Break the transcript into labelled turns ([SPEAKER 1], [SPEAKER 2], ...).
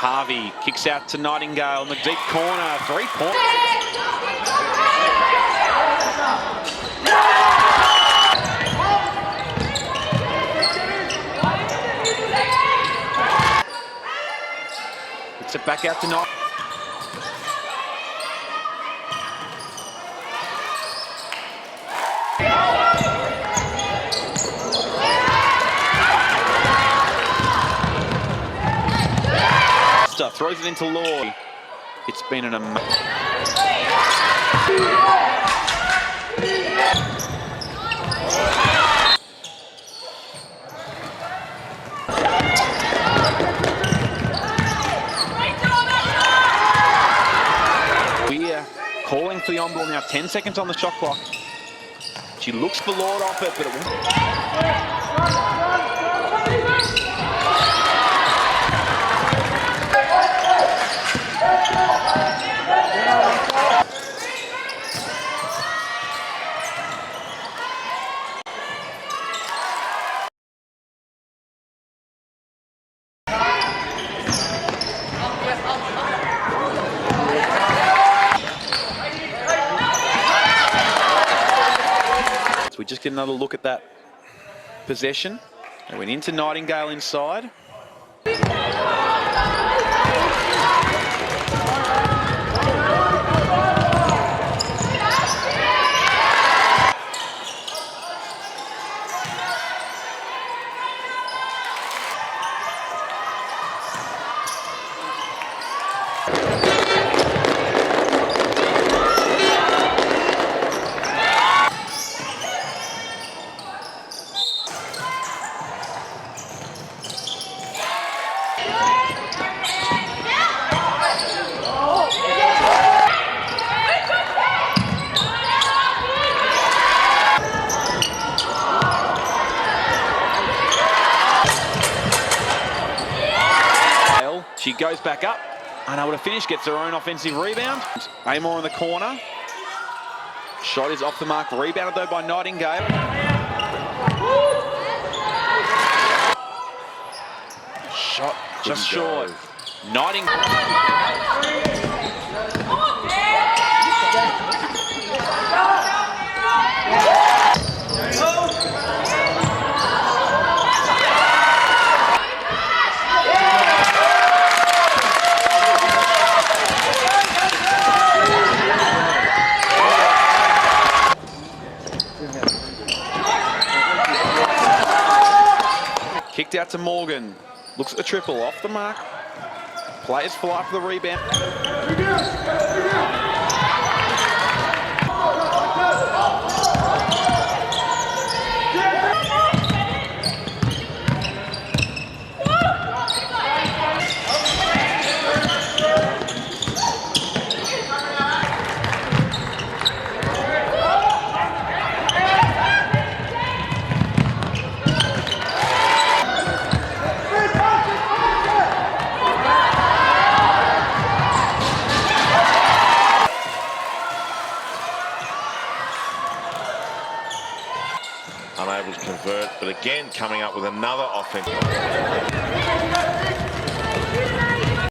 [SPEAKER 1] Harvey kicks out to Nightingale in the deep corner. 3 points. It's it back out to Nightingale. Throws it into Law. It's been an amazing. We're calling for the on ball now. 10 seconds on the shot clock. She looks for Lord off it, but it won't. So we just get another look at that possession. They went into Nightingale inside. She goes back up, unable to finish, gets her own offensive rebound. Amor in the corner. Shot is off the mark, rebounded though by Nightingale. Shot just short. Nightingale. Kicked out to Morgan. Looks at the triple, off the mark. Players fly for the rebound.
[SPEAKER 2] Unable to convert, but again coming up with another offensive.